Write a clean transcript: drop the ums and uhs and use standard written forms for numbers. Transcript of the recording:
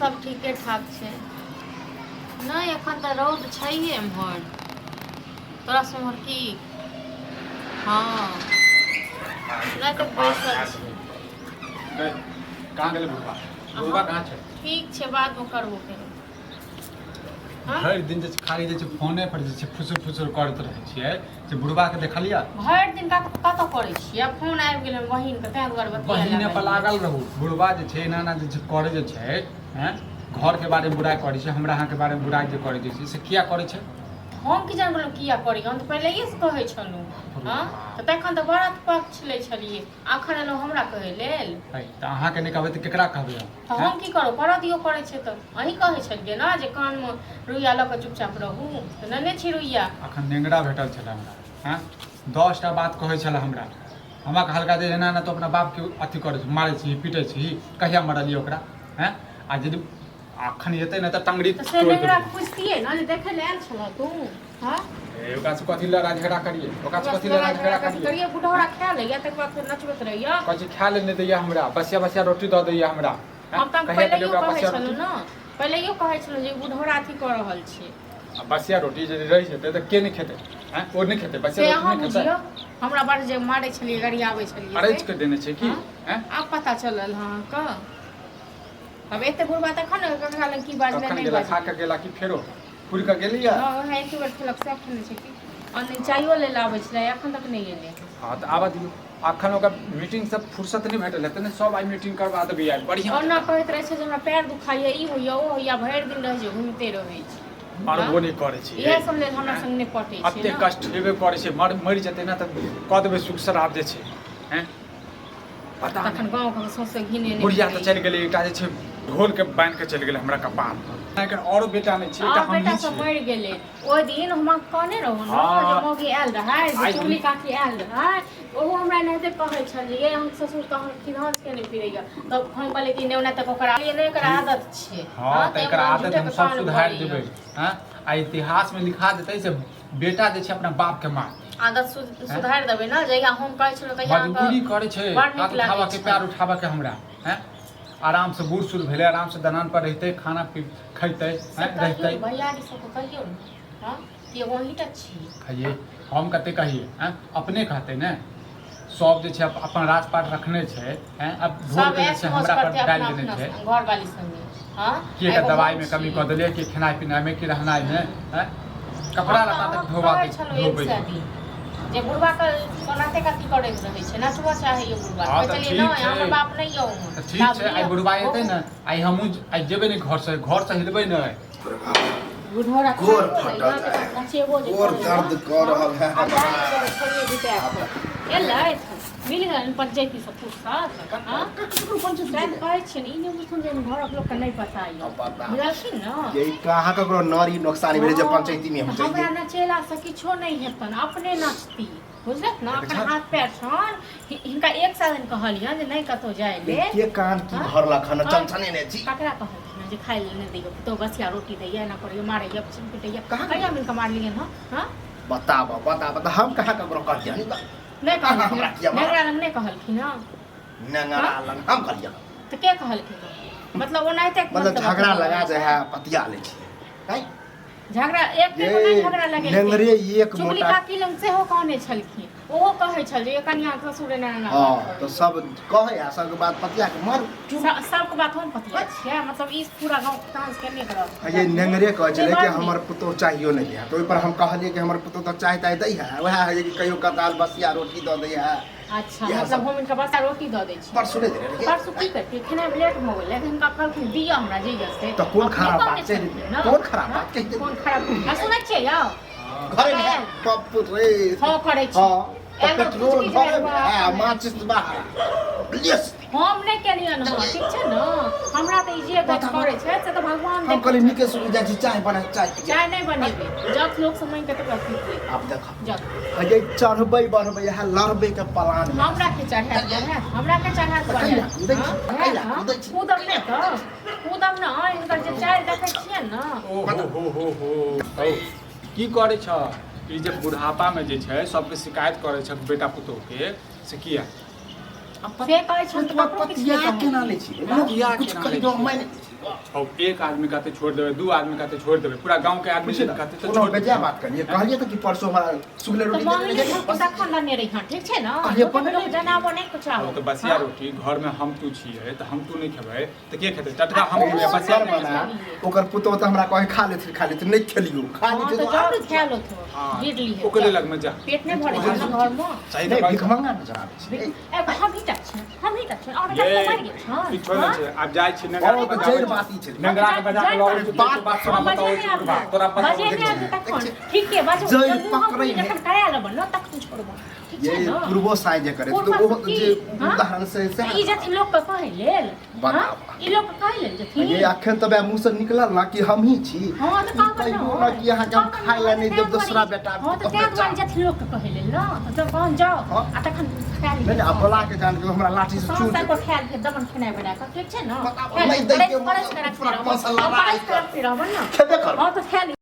सब ठीके ठाक छै। नहीं एखन तऽ रौद छैहे एम्हर। तोरा सम्हर की? हाँ नहीं तो बैसल छै। कहाँ गेलै बुढ़बा? बुढ़बा कहाँ छै? ठीक छै, बाद में करबो फेरो। भरि दिन जे खाली जे फोने पर जे फुसुर फुसुर करैत रहै छियै से बुढ़बा के देखलियै? भरि दिन कतऽ करै छियै? फोन आबि गेलै बहिन के, तें दुआरे बहिने पर लागल रहू। बुढ़बा जे छै एना जे करे जे छै हैं, घर के बारे में बुराई करै छै, हमरा अहाँ के बारे में बुराई जे करै छै से किया करै छै? हम की जानब किया करी? हम तऽ पहिलेहे से कहै छलहुँ। हाँ तऽ तखन तऽ बड़ा पक्ष लै छलियै, अखन एलहुँ हमरा कहै लेल। तऽ अहाँके नहि कहबै तऽ केकरा कहबै हम? तऽ हम की करू? परदियो करै छै तऽ अहीं कहै छलियै ने जे कान में रुइया लऽ कऽ चुपचाप रहू, तऽ नेने छी रुइया। अखन नेंगरा भेटल छलै हमरा, हाँ 10टा बात कहै छलै हमरा हल्का दे एना तो अपना बाप के अथी करे छी, मारे छी, पीटे छी। कहिया मरलियै ओकरा? हैं आ यदि अखन एतै न तऽ टंगड़ी से नेंगरा पूछतियै न जे देखै ले आयल छल तू। हाँ ओकरा से कथी लड़ा झगड़ा करिए? ओकरा से कथी लड़ा झगड़ा करिए? बुढ़ौरा खा लैया तकर बाद फिर नचबैत रहिया। कथी खा ले नहि दैया हमरा? बसिया बसिया रोटी दऽ दैया हमरा। हम तऽ पहिलेयो कहै छलहुँ न, पहिलेयो कहै छलहुँ जे बुढ़ौरा अथी कऽ रहल छै। बसिया रोटी यदि रहि जेतै तऽ के नहि खेतै? हैं ओ नहि खेतै बसिया रोटी नहीं खेतै? हमरा बड़ जे मारै छलियै, गरियाबै छलियै, अरैज के देने छै की? हैं आब पता चलल। हाँ क अब एते बुढ़बा तखन न ककरा लग की बाजले नहीं बाजले। खा के गेला कि फेरो पूरी का गेलिया? हां है एक बेर खेलक से खेने छै की? अन्ने चाइयो ले लाबै छलै, एखन तक नहीं एलै। हां तऽ आबा दियौ। अखन ओकर मीटिंग सब फुर्सत नहीं भेटल हेतै ने, सब आई मीटिंग करवा देबै यार बढ़िया। ओना कहैत रहै छै जे हमरा पैर दुखाइए, ई होइया ओ होइया, भरि दिन रहै छै घुमिते रहै छै। मरबो नहीं करे छै। इहे सब लेल हमरा संग नहीं पटै छै। अत्ते कष्ट हेबे करे छै, मर जेतै ना तऽ क देबै सुख शराब जे छै। हैं पता तखन गांव के सौसे घिने नहीं। बुढ़िया तऽ चलि गेलै, एकटा जे छै ढोल के बांध के चलि गेलै हमरा कपार पर। एकर औरो बेटा नहीं छै, एकटा हम बेटा ही सब छी। मरि गेलै। ओइ दिन हम कहने रहौ न जे मौगी आयल रहै, जे चुगली काकी आयल रहै, ओहो हमरा एनाहिते कहै छलियै। हम ससुर कहलखिन हंस के नहीं फिरैया, तब हम कहलियै कि नेउना तक ओकरा नहि, एकर आदत छै। हां तऽ एकर आदत हम सब सुधार देबै। हां आ इतिहास में लिखा देतै से बेटा जे छै अपना बाप के मार आदत सुधार देबै ना। जहिया हम कहै छलहुँ तहिया मजबूरी करे छै, हाथ उठावा के पैर उठावा के हमरा। हैं आराम से बूढ़ सूढ़ भेले, आराम से दलान पर रहते, खाना खैते, रहते। भैया जी सब कहियो न, हां ये वही त छी। कहिए हम कते कहिए? हैं अपने कहते ने सब जे छै अपन राजपाट रखने छै। हैं अब ढोल के से हमरा पर डाल देने छै घर वाली संगे। हां कि एकर दवाई में कमी क देलिए, कि खाना पीना में, कि रहनाइ में, हैं कपड़ा लत्ता तक धोबा धोबै जे बुढ़बा के कोनाते कथी करैत रहै छै, नचबो चाहे ये बुढ़बा। चलिए न हमर बाप नहीं यौ। ठीक छै आई बुढ़बा एतै न, आई हमहू आई जेबै ने घर से हिलबै न। बुढ़ौरा गोर फटल है, गोर दर्द कर रहल है। एलै मिल गेल पंचायती सब फुर्सत। हां पंचायत कहै छै ई नहि बुझथुन जे घरक लोक के नहीं पता य। बुझलखिन न ये कहाँ ककरो नारी नौकसानी भेले जे पंचायती में हम हमरा नचेला से किछो नहीं हेतन, अपने नचती। बुझलक न अपन हाथ पैर छन हिनका एक साधन कहलियन जे नहीं कतो जाय ले। के कान की भरला खाना चंचने ने जी। ककरा कहलियन जे खाइ ले नहीं दियो, तो बसिया रोटी दैया ना करियो, मारे या पिटैया। कहिया मिलके मार लियन? हां बता हम कहाँ ककरो कहलियन नहीं कहलखिन, नेंगरा लंग नहीं कहलखिन। नेंगरा लंग हम कहलियन तो के कहलखिन? मतलब ओनाहिते मतलब झगड़ा लगा दे है, पतिया ले छी काई झगड़ा एक दिन में झगड़ा लगे। नेंगरे एक चुगली मोटा काकी लंग से हो कहने छलखिन, ओहो कहै छल जे कन्या के ससुर ने ना। हां तो सब कहे आ सब के बात पतिया के मार सबके बात हम पतिया छियै, मतलब इस पूरा गांव तांस के नहीं करब। ये नेंगरे कहे छले कि हमर पुतो चाहियो नहीं है, तो ओइ पर हम कहलिए कि हमर पुतो तो चाहता दै है, वह है कि कहियो कताल बसिया रोटी द दै है। अच्छा मतलब हम इनका बसा रोटी द दै छी। परसु ले दे परसु की करती खाना लेट हो गेलै, हिनका कहलखिन दिया हमरा जइया से। तो कौन खराब बात छै? कौन खराब बात कहि दे? कौन खराब आ सुनै छियै यौ घरे में पप्पू रे हां करै छी। हां पेट्रोल घरे में है, माचिस बाहर लियस हम नहीं केलियन। हां ठीक छै न, हमरा त ई जे गत करे छै से त भगवान हम कहली निके सुनि जाइ छी, चाय बना चाय नहीं बनेबे जब लोग समय के त करती। आप देख जब अजे चढ़बै बढ़बै है लड़बै के प्लान हमरा के चढ़ा है, हमरा के चढ़ा दे कूदम ने त कूदम न इनकर जे चाय देखै छियै न। हो की करे छ? ई जे बुढ़ापा में जे छै सबके शिकायत करे छ बेटा पुतोह के से किया? से कहै छ त पतिया केना ले छी? किया कुछ कहि दो मैं अब एक आदमी कहते छोड़ देवे, 2 आदमी कहते छोड़ देवे, पूरा गांव के आदमी से कहते तो छोड़ बेजा बात करिए कहलिए तो कि परसों हमारा सुगले तो रोटी मांगली दे सब कुछ खाना रही हां ठीक छै ना कहलिए अपन लोग जनाबो नहीं कुछ हो तो बसिया रोटी घर में हम तू छिए तो हम तू नहीं खेबै तो के खेतै? टटका हम खेबै बसिया सर बना ओकर पुतो त हमरा कहे खा लेते नहीं खेलियो खा लेते तो तो जरूर खा लो तो हाँ, गिरली है ओकरे लग में जा पेट नहीं भरे ना घर में सही नहीं दवाई भिख मांगा न जनाबे छी ए हम ही तक छै और ये तक मार गेल किछ छोड़ छै अब जाइ छी और नंगा तो जैर बाती छै नंगरा के बजा के लगे बात सुना बताओ तोरा पता बजे में तक ठीक है बाजू जय पकड़ै है। जखन करा लेबो न तक तू छोड़बो ठीक ये छै ना पूर्वो साय जे करे तो वो जे उदाहरण से ई जथि लोग के कहे लेल बताओ। ई लोग के कहे लेल जथि ये अखन तबे मुंह से निकलल ना कि हम ही छी हां तो का कहियो ना कि यहाँ जब खाय ले नहीं जब दूसरा बेटा हां तो त्या दुआरे जथि लोग के कहे लेल ना तो जब कौन जाओ हाँ। आ तखन खा नहीं अब बोला के जान के हमरा लाठी से सांस चूट को खायल के दमन खेनाय बना के ठीक छै ना बताओ, नहीं दै के परस करक पूरा मसाला परस करक रहबो ना खेबे कर हां तो खा